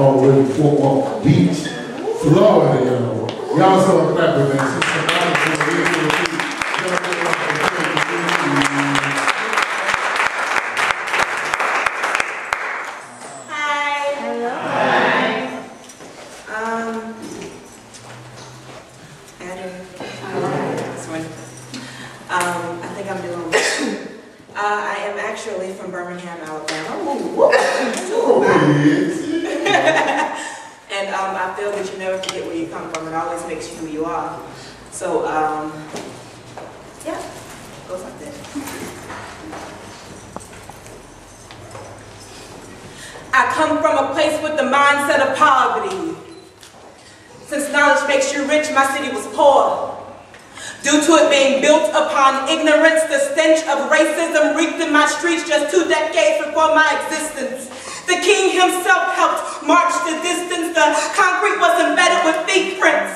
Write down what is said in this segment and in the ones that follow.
all the way to Fort Walton Beach, Florida, y'all. Y'all saw that with that. I think I'm doing I am actually from Birmingham, Alabama. And I feel that you never forget where you come from. It always makes you who you are. So, yeah, it goes like that. I come from a place with the mindset of poverty. Since knowledge makes you rich, my city was poor. Due to it being built upon ignorance, the stench of racism reeked in my streets just 2 decades before my existence. The king himself helped march the distance. The concrete was embedded with feet prints.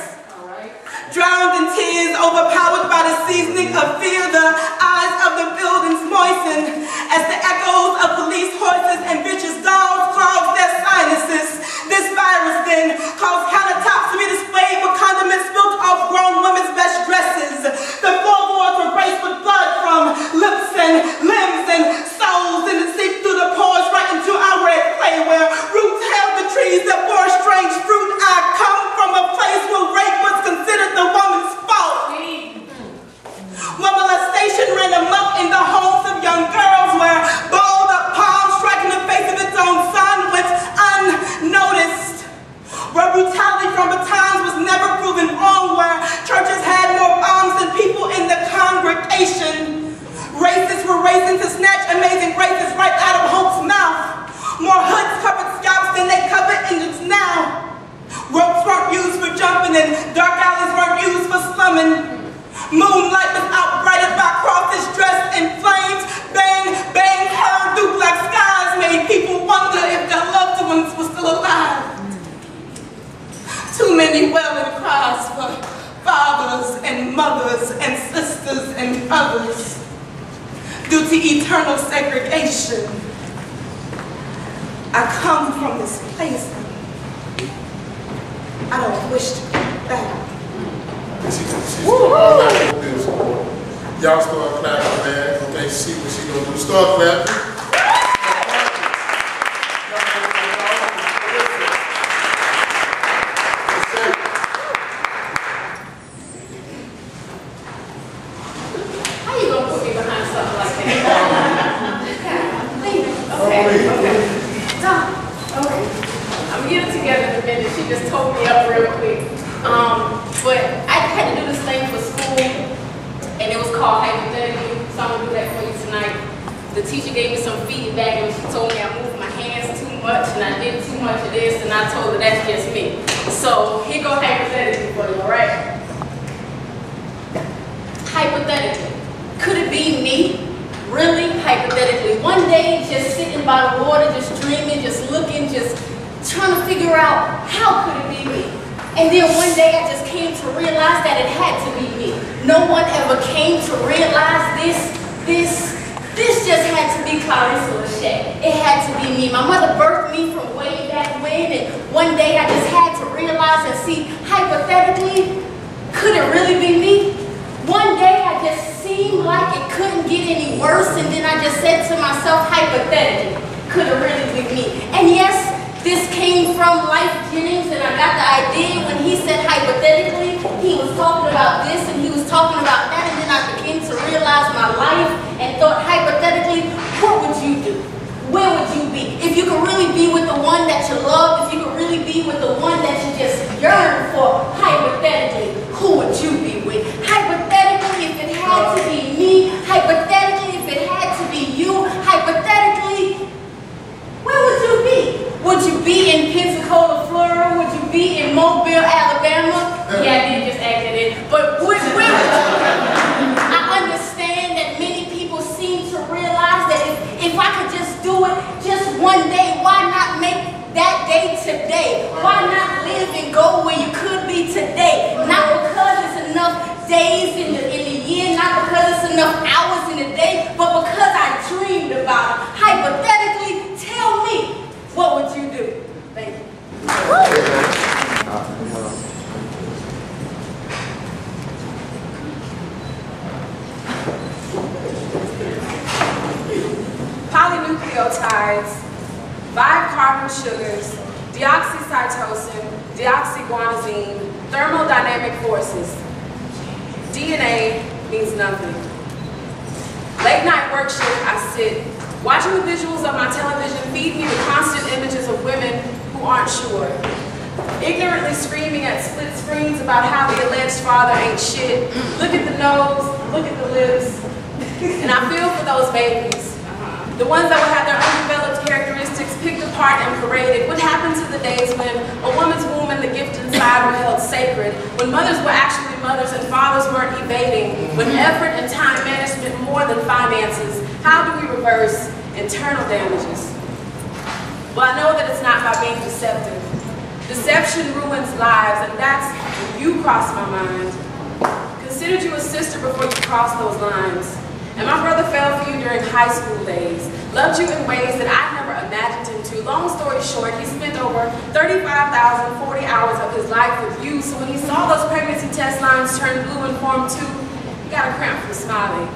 Drowned in tears, overpowered by the seasoning of fear, the eyes of the buildings moistened as the echoes of police horses and vicious dogs clogged their sinuses. This virus then caused countertops to be displayed with condiments spilt off grown women's best dresses. The floorboards were graced with blood from lips and limbs and souls, and it seeped through the pores right into our red clay where roots held the trees that bore strange fruit. I come from a place where rape was considered the woman's fault. Where molestation ran amok in the homes of young girls, where balled up palms striking the face of its own son went unnoticed. Where brutality from batons was never proven wrong, where churches had more bombs than people in the congregation. Racists were racing to snatch amazing graces right out of hope's mouth. More hoods covered scalps than they cover engines now. Ropes weren't used for jumping and dark alleys weren't used for slumming. Moonlight was outbrighted by crosses dressed in flames. Bang, bang, heard through black skies made people wonder if their loved ones were still alive. Too many wailing cries for fathers and mothers and sisters and brothers due to eternal segregation. I come from this place. I don't wish to go back. Y'all start clapping, man. Okay, see what she gonna do. Start clapping. How you gonna put me behind something like that? Okay. Okay. I'm gonna get it together in a minute. She just told me up real quick. But I had to do this thing for school, and it was called hypothetically, so I'm gonna do that for you tonight. The teacher gave me some feedback, and she told me I moved my hands too much, and I did too much of this, and I told her that's just me. So here go hypothetically for you, all right? Hypothetically, could it be me? Really, hypothetically, one day just sitting by the water, just dreaming, just looking, just trying to figure out how could it be me? And then one day I just came to realize that it had to be me. No one ever came to realize this just had to be Clarissa Lachey. It had to be me. My mother birthed me from way back when, and one day I just had to realize and see, hypothetically, could it really be me? One day I just seemed like it couldn't get any worse, and then I just said to myself, hypothetically, could it really be me? And yes, this came from Life Jennings, and I got the idea when he said hypothetically, he was talking about this and he was talking about that, and then I began to realize my life and thought hypothetically, what would you do? Where would you be? If you could really be with the one that you love, if you could really be with the one that you just yearn for, hypothetically, who would you be with? Hypothetically, if it had to be me, hypothetically, if it had to be you, hypothetically, where would you be? Would you be in Pensacola, Florida? Would you be in Mobile, Alabama? Yeah, I did just act it in. But where would you be? I understand that many people seem to realize that if I could just do it just one day, why not make that day today? Why not live and go where you could be today? Not because it's enough days in the year, not because it's enough hours in the day, but because I dreamed about it. Hypothetically, tell me, what would you do? Thank you. polynucleotides, 5 carbon sugars, deoxycytosine, deoxyguanosine, thermodynamic forces. DNA means nothing. Late night work shift, I sit, watching the visuals of my television feed me the constant images of women who aren't sure. Ignorantly screaming at split screens about how the alleged father ain't shit. Look at the nose, look at the lips. And I feel for those babies. The ones that would have their undeveloped characteristics picked apart and paraded. What happened to the days when a woman's womb and the gift inside were held sacred? When mothers were actually mothers and fathers weren't evading? When effort and time management more than finances? How do we reverse internal damages? Well, I know that it's not by being deceptive. Deception ruins lives, and that's when you cross my mind. Considered you a sister before you crossed those lines. And my brother fell for you during high school days. Loved you in ways that I never imagined him to. Long story short, he spent over 35,040 hours of his life with you. So when he saw those pregnancy test lines turn blue in form 2, he got a cramp from smiling.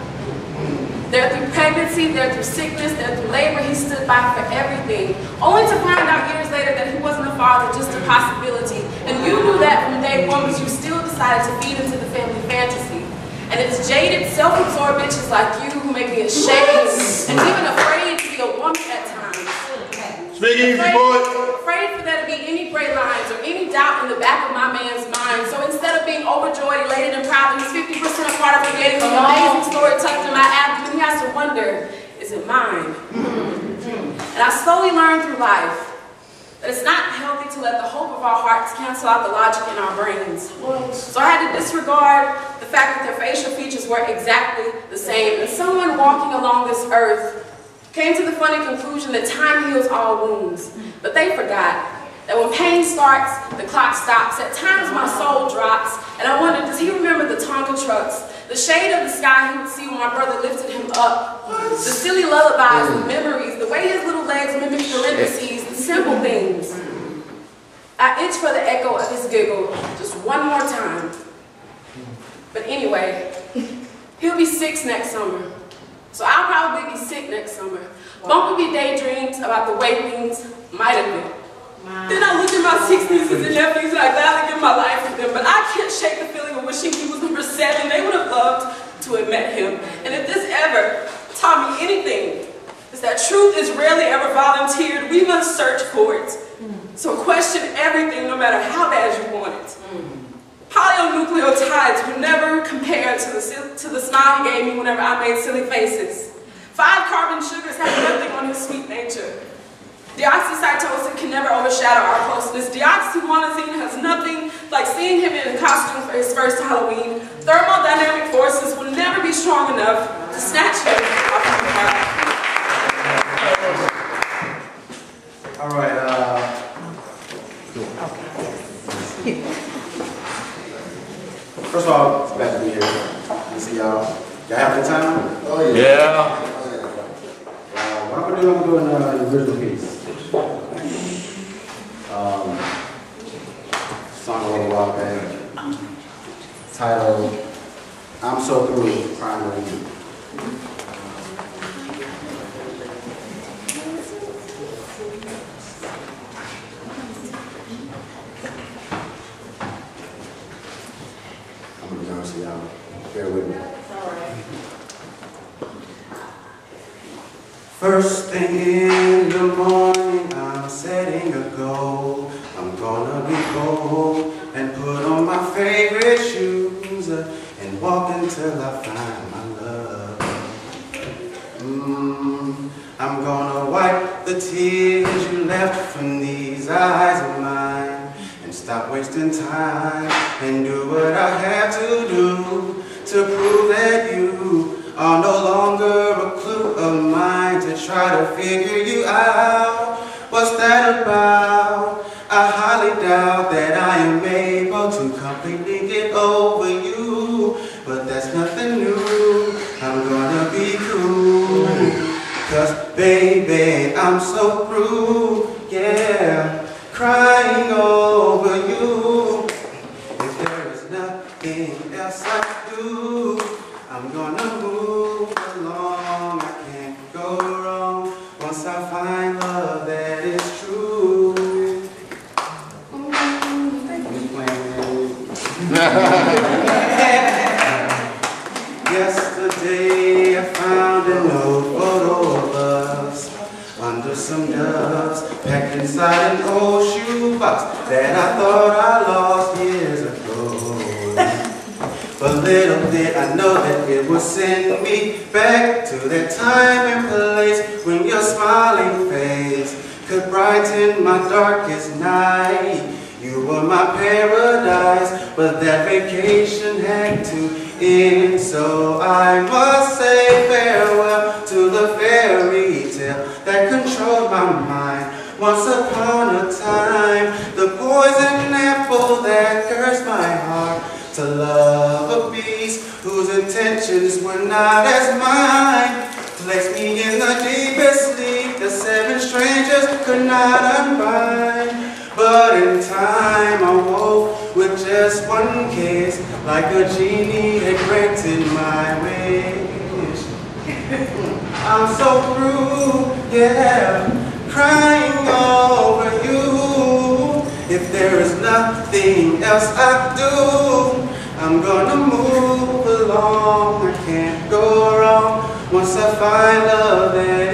There through pregnancy, there through sickness, there through labor, he stood by for everything. Only to find out years later that he wasn't a father, just a possibility. And you knew that from day one, but you still decided to feed into the family fantasy. And it's jaded, self-absorbed bitches like you who make me ashamed and even afraid to be a woman at times. Speak easy, boy. Afraid for there to be any gray lines or any doubt in the back of my man's mind. So instead of being overjoyed, elated, and proud that he's 50% a part of creating an amazing story tucked in my abdomen, he has to wonder, is it mine? And I slowly learned through life that it's not healthy to let the hope of our hearts cancel out the logic in our brains. So I had to disregard the fact that their facial features were exactly the same. And someone walking along this earth came to the funny conclusion that time heals all wounds. But they forgot that when pain starts, the clock stops. At times my soul drops, and I wondered, does he remember the Tonka trucks? The shade of the sky he would see when my brother lifted him up. The silly lullabies, the memories, the way his little legs mimicked parentheses, the simple things. I itch for the echo of his giggle just one more time. But anyway, he'll be 6 next summer. So I'll probably be sick next summer. Bump will be daydreams about the way things might have been. Then I look at my 6 nieces and nephews and I gladly give my life with them, but I can't shake the feeling of wishing he was number 7. They would have loved to have met him. And if this ever taught me anything, is that truth is rarely ever volunteered. We must search for it. So question everything, no matter how bad you want it. Polynucleotides will never compare to the smile he gave me whenever I made silly faces. 5 carbon sugars have nothing on his sweet nature. Deoxycytosine can never overshadow our closeness. Deoxyguanosine has nothing like seeing him in a costume for his first Halloween. Thermodynamic forces will never be strong enough to snatch him off of the heart. All right, first of all, it's glad to be here. Good to see y'all. Y'all have a good time? Oh, yeah. What I'm gonna do an original piece. Song a little while back. Titled, I'm So Through Crying Over You. I'm gonna be honest with y'all. Bear with me. First thing in the morning, I'm setting a goal. I'm gonna be bold and put on my favorite shoes and walk until I find my love. I'm gonna wipe the tears you left from these eyes of mine and stop wasting time and do what I have to do to prove that you are no longer a clue of mine to try to figure you out. What's that about? I highly doubt that I am able to completely get over you, but that's nothing new. I'm gonna be cool, 'cause baby, I'm so through, yeah, crying over you. If there is nothing else I do, I'm gonna move along, I can't go wrong. once I find love that is true. Yesterday I found an old photo of us under some doves, packed inside an old shoebox that I thought I lost years ago. But little did I know that it would send me back to that time and place when your smiling face could brighten my darkest night. You were my paradise, but that vacation had to end, so I must say farewell to the fairy tale that controlled my mind. Once upon a time, the poison apple that cursed my heart to love a beast whose intentions were not as mine, placed me in the deepest sleep that 7 strangers could not unbind. But in time I woke with just one kiss, like a genie had granted my wish. I'm so through, yeah, crying over you. If there is nothing else I do, I'm gonna move along. I can't go wrong once I find love there.